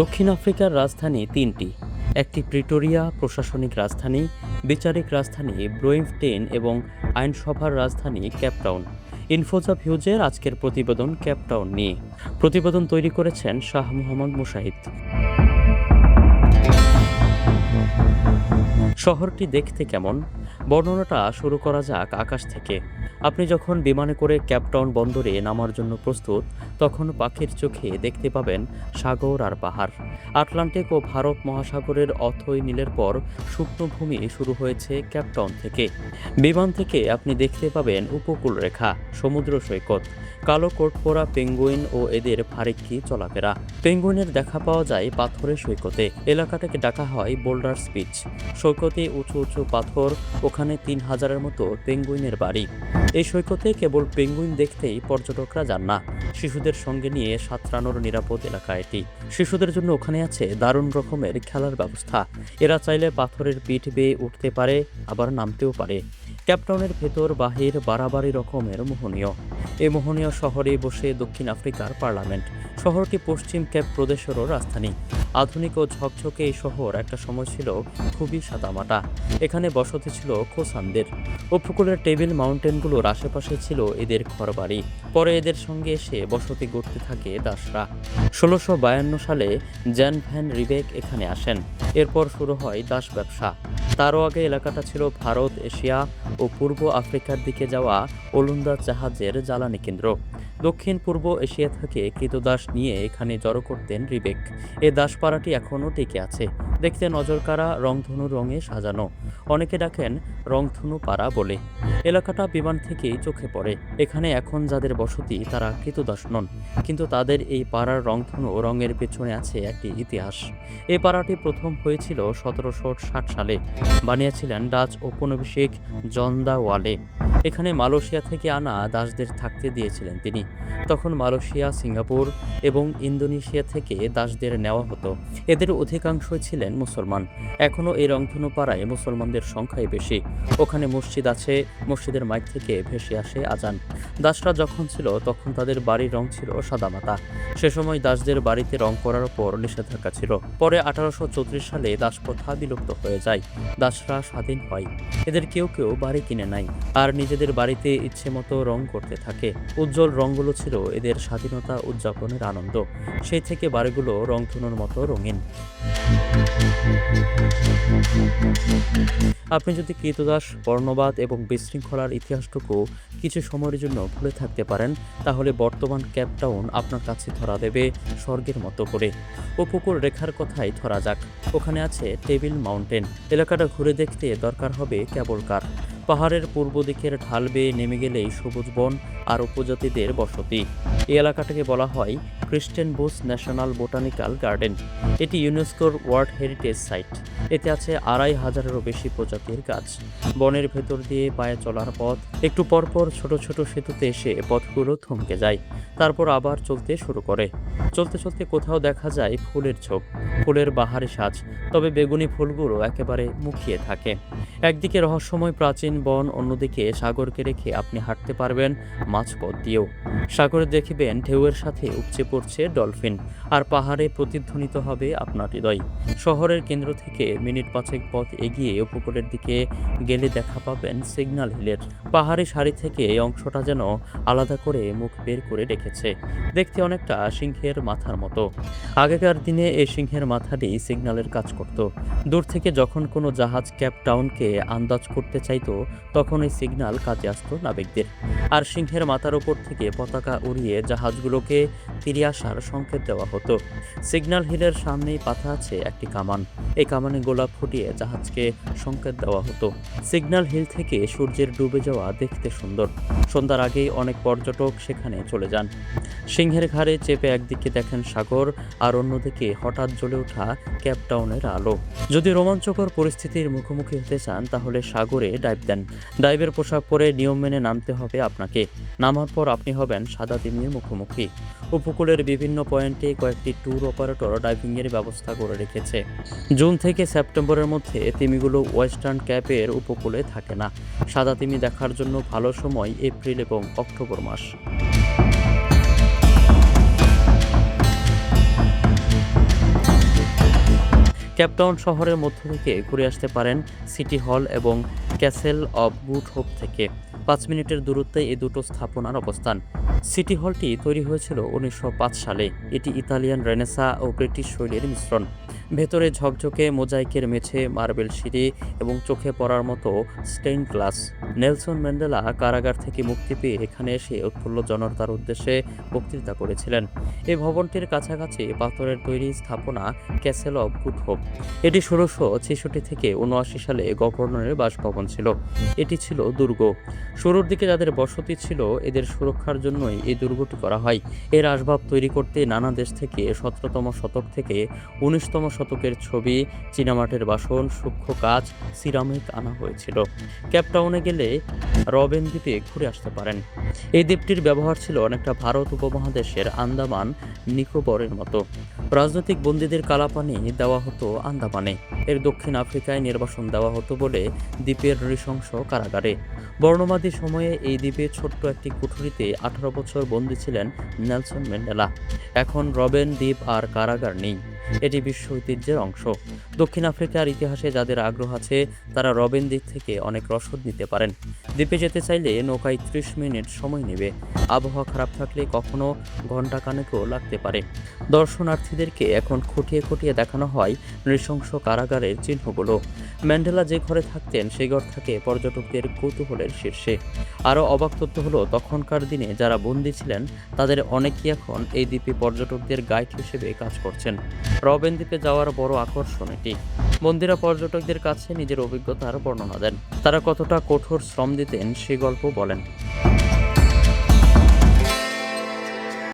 দক্ষিণ আফ্রিকার রাজধানী তিনটি। একটি প্রিটোরিয়া প্রশাসনিক রাজধানী, বিচারিক রাজধানী ব্লোইমফটেন এবং আইনসভার রাজধানী কেপটাউন। ইনফোজা ভিউজের আজকের প্রতিবেদন কেপটাউন নিয়ে। প্রতিবেদন তৈরি করেছেন শাহ মোহাম্মদ মুশাহিদ। শহরটি দেখতে কেমন? বর্ণনাটা শুরু করা যাক আকাশ থেকে। আপনি যখন বিমানে করে কেপটাউন বন্দরে নামার জন্য প্রস্তুত, তখন পাখির চোখে দেখতে পাবেন সাগর আর পাহাড়। আটলান্টিক ও ভারত মহাসাগরের অথই নীলের পর শুকনো ভূমি শুরু হয়েছে কেপটাউন থেকে। বিমান থেকে আপনি দেখতে পাবেন উপকূল রেখা, সমুদ্র সৈকত, কালো কোট পরা পেঙ্গুইন ও এদের ফারেক্কি চলাফেরা। পেঙ্গুইনের দেখা পাওয়া যায় পাথরের সৈকতে। এলাকাটাকে ডাকা হয় বোল্ডার্স বিচ। সৈকতে উঁচু উঁচু পাথর, ওখানে ৩,০০০-এর মতো পেঙ্গুইনের বাড়ি। এই সৈকতে কেবল পেঙ্গুইন দেখতেই পর্যটকরা যান না, শিশুদের সঙ্গে নিয়ে সাঁতরানোর নিরাপদ এলাকা এটি। শিশুদের জন্য ওখানে আছে দারুণ রকমের খেলার ব্যবস্থা। এরা চাইলে পাথরের পিঠ বেয়ে উঠতে পারে, আবার নামতেও পারে। কেপটাউনের ভেতর বাহির বাড়াবাড়ি রকমের মোহনীয়। এই মোহনীয় শহরে বসে দক্ষিণ আফ্রিকার পার্লামেন্ট। শহরটি পশ্চিম কেপ প্রদেশেরও রাজধানী। আধুনিক ও ঝকঝকে এই শহর একটা সময় ছিল খুবই সাদামাটা। এখানে বসতি ছিল খোসানদের। উপকূলের টেবিল মাউন্টেনগুলোর আশেপাশে ছিল এদের ঘরবাড়ি। পরে এদের সঙ্গে এসে বসতি গড়তে থাকে দাসরা। ১৬৫২ সালে জ্যান ভ্যান রিবেক এখানে আসেন। এরপর শুরু হয় দাস ব্যবসা। তারও আগে এলাকাটা ছিল ভারত, এশিয়া ও পূর্ব আফ্রিকার দিকে যাওয়া ওলন্দাজ জাহাজের জ্বালানি কেন্দ্র। দক্ষিণ পূর্ব এশিয়া থেকে কৃতদাস নিয়ে এখানে জড়ো করতেন রিবেক। এ দাসপাড়াটি এখনও টিকে আছে। দেখতে নজরকাড়া, রংধনু রঙে সাজানো। অনেকে ডাকেন রংধনু পাড়া বলে। এলাকাটা বিমান থেকেই চোখে পড়ে। এখানে এখন যাদের বসতি তারা কৃতদাস নন, কিন্তু তাদের এই পাড়ার রংধনু রঙের পেছনে আছে একটি ইতিহাস। এই পাড়াটি প্রথম হয়েছিল ১৭৬০ সালে। বানিয়েছিলেন ডাচ ঔপনিবেশিক জন দা ওয়ালে। এখানে মালয়েশিয়া থেকে আনা দাসদের থাকতে দিয়েছিলেন তিনি। তখন মালয়েশিয়া, সিঙ্গাপুর এবং ইন্দোনেশিয়া থেকে দাসদের নেওয়া হতো। এদের অধিকাংশই ছিলেন মুসলমান। এখনও এই রংধনু পাড়ায় মুসলমানদের সংখ্যাই বেশি। ওখানে মসজিদ আছে, মসজিদের মাইক থেকে ভেসে আসে আজান। দাসরা যখন ছিল তখন তাদের বাড়ির রং ছিল সাদামাটা। সে সময় দাসদের বাড়িতে রং করার উপর নিষেধাজ্ঞা ছিল। পরে ১৮৩৪ সালে দাসপ্রথা বিলুপ্ত হয়ে যায়। দাসরা স্বাধীন হয়। এদের কেউ কেউ বাড়ি কিনে নেয় আর নিজেদের বাড়িতে ইচ্ছে মতো রং করতে থাকে। উজ্জ্বল রঙগুলো ছিল এদের স্বাধীনতা উদযাপনের আনন্দ। সেই থেকে বাড়িগুলো রংধনুর মতো রঙিন। আপনি যদি কৃতদাস, বর্ণবাদ এবং বিশৃঙ্খলার ইতিহাসটুকু কিছু সময়ের জন্য ভুলে থাকতে পারেন, তাহলে বর্তমান কেপটাউন আপনার কাছে ধরা দেবে স্বর্গের মতো করে। উপকূল রেখার কথাই ধরা যাক। ওখানে আছে টেবিল মাউন্টেন। এলাকাটা ঘুরে দেখতে দরকার হবে কেবল কার। পাহাড়ের পূর্ব দিকের ঢাল বেয়ে নেমে গেলেই সবুজ বন আর উপজাতিদের বসতি। এই এলাকাটাকে বলা হয় ক্রিস্টেনবুশ ন্যাশনাল বোটানিক্যাল গার্ডেন। এটি ইউনেস্কোর ওয়ার্ল্ড হেরিটেজ সাইট। এতে আছে ২৫০০-এরও বেশি প্রজাতির গাছ। বনের ভেতর দিয়ে পায়ে চলার পথ। একটু পরপর ছোট ছোট সেতুতে এসে পথগুলো থমকে যায়, তারপর আবার চলতে শুরু করে। চলতে চলতে কোথাও দেখা যায় ফুলের ঝোপ, ফুলের বাহারি সাজ, তবে বেগুনি ফুলগুলো একেবারে মুখিয়ে থাকে। একদিকে রহস্যময় প্রাচীন বন, অন্যদিকে সাগরকে রেখে আপনি হাঁটতে পারবেন মাঝপথ দিয়েও। সাগরে দেখবেন ঢেউয়ের সাথে উপচে পড়ছে ডলফিন, আর পাহাড়ে প্রতিধ্বনিত হবে আপনার হৃদয়। শহরের কেন্দ্র থেকে মিনিট ৫ পথ এগিয়ে উপকূলের দিকে গেলে দেখা পাবেন সিগন্যাল হিলের পাহাড়ি সারি থেকে। এই অংশটা যেন আলাদা করে মুখ বের করে রেখেছে, দেখতে অনেকটা সিংহের মাথার মতো। আগেকার দিনে এই সিংহের মাথাটি সিগন্যালের কাজ করত। দূর থেকে যখন কোনো জাহাজ কেপটাউনকে আন্দাজ করতে চাইতো, তখন এই সিগন্যাল কাজে আসত নাবিকদের। আর সিংহের মাথার ওপর থেকে পতাকা উড়িয়ে জাহাজগুলোকে ফিরে আসার সংকেত দেওয়া হতো। সিগন্যাল হিলের সামনেই পাতা আছে একটি কামান। এই কামানে গোলাপ ফুটিয়ে জাহাজকে সংকেত দেওয়া হতো। সিগন্যাল হিল থেকে সূর্যের ডুবে যাওয়া দেখতে সুন্দর। সন্ধ্যার আগেই অনেক পর্যটক সেখানে চলে যান। সিংহের ঘাড়ে চেপে একদিকে দেখেন সাগর, আর অন্যদিকে হঠাৎ জ্বলে ওঠা কেপটাউনের আলো। যদি রোমাঞ্চকর পরিস্থিতির মুখোমুখি হতে চান, তাহলে সাগরে ডাইভ দেন। ডাইভের পোশাক পরে নিয়ম মেনে নামতে হবে আপনাকে। নামার পর আপনি হবেন সাদা তিমির মুখোমুখি। উপকূলের বিভিন্ন পয়েন্টে কয়েকটি ট্যুর অপারেটর ডাইভিংয়ের ব্যবস্থা করে রেখেছে। জুন থেকে সেপ্টেম্বরের মধ্যে তিমিগুলো ওয়েস্টার্ন ক্যাপের উপকূলে থাকে না। সাদা তিমি দেখার জন্য ভালো সময় এপ্রিল এবং অক্টোবর মাস। কেপটাউন শহরের মধ্য থেকে ঘুরে আসতে পারেন সিটি হল এবং ক্যাসেল অব গুড হোপ থেকে। 5 মিনিটের দূরত্বে এই দুটো স্থাপনার অবস্থান। সিটি হলটি তৈরি হয়েছিল 1905 সালে। এটি ইতালিয়ান রেনেসা ও ব্রিটিশ শৈলীর মিশ্রণ। ভেতরে ঝকঝকে মোজাইকের মেঝে, মার্বেল সিঁড়ি এবং চোখে পড়ার মতো স্টেইন গ্লাস। নেলসন ম্যান্ডেলা কারাগার থেকে মুক্তি পেয়ে এখানে এসে উৎফুল্ল জনতার উদ্দেশ্যে বক্তৃতা করেছিলেন। এই ভবনটির কাছাকাছি পাথরের তৈরি স্থাপনা ক্যাসেল অব গুড হোপ। এটি 1666 থেকে 79 সালে গভর্নরের বাসভবন ছিল। এটি ছিল দুর্গ। শুরুর দিকে যাদের বসতি ছিল এদের সুরক্ষার জন্যই এই দুর্গটি করা হয়। এর আসবাব তৈরি করতে নানা দেশ থেকে 17তম শতক থেকে 19তম শতকের ছবি, চীনামাটির বাসন, সূক্ষ্ম কাচ, সিরামিক আনা হয়েছিল। কেপটাউনে গেলে রবেন দ্বীপে ঘুরে আসতে পারেন। এই দ্বীপটির ব্যবহার ছিল অনেকটা ভারত উপমহাদেশের আন্দামান নিকোবরের মতো। রাজনৈতিক বন্দীদের কালাপানি দেওয়া হতো আন্দামানে। এর দক্ষিণ আফ্রিকায় নির্বাসন দেওয়া হতো বলে দ্বীপের নৃশংস কারাগারে। বর্ণবাদী সময়ে এই দ্বীপে ছোট্ট একটি কুঠুরিতে 18 বছর বন্দী ছিলেন নেলসন ম্যান্ডেলা। এখন রবেন দ্বীপ আর কারাগার নেই। এটি বিশ্ব ঐতিহ্যের অংশ। দক্ষিণ আফ্রিকার ইতিহাসে যাদের আগ্রহ আছে তারা রবেন দ্বীপ থেকে অনেক রসদ নিতে পারেন। দ্বীপে যেতে চাইলে নৌকায় 30 মিনিট সময় নেবে। আবহাওয়া খারাপ থাকলে কখনো ঘণ্টাখানেকও লাগতে পারে। দর্শনার্থীদেরকে এখন খুঁটিয়ে খুঁটিয়ে দেখানো হয় নৃশংস কারাগারের চিহ্নগুলো। ম্যান্ডেলা যে ঘরে থাকতেন সেই ঘর থাকে পর্যটকদের কৌতূহলের শীর্ষে। আরও অবাক তথ্য হলো, তখনকার দিনে যারা বন্দী ছিলেন তাদের অনেকেই এখন এই দ্বীপে পর্যটকদের গাইড হিসেবে কাজ করছেন। রবেন দ্বীপে যাওয়ার বড় আকর্ষণ এটি। বন্দীরা পর্যটকদের কাছে নিজের অভিজ্ঞতার বর্ণনা দেন। তারা কতটা কঠোর শ্রম দিতেন সে গল্প বলেন।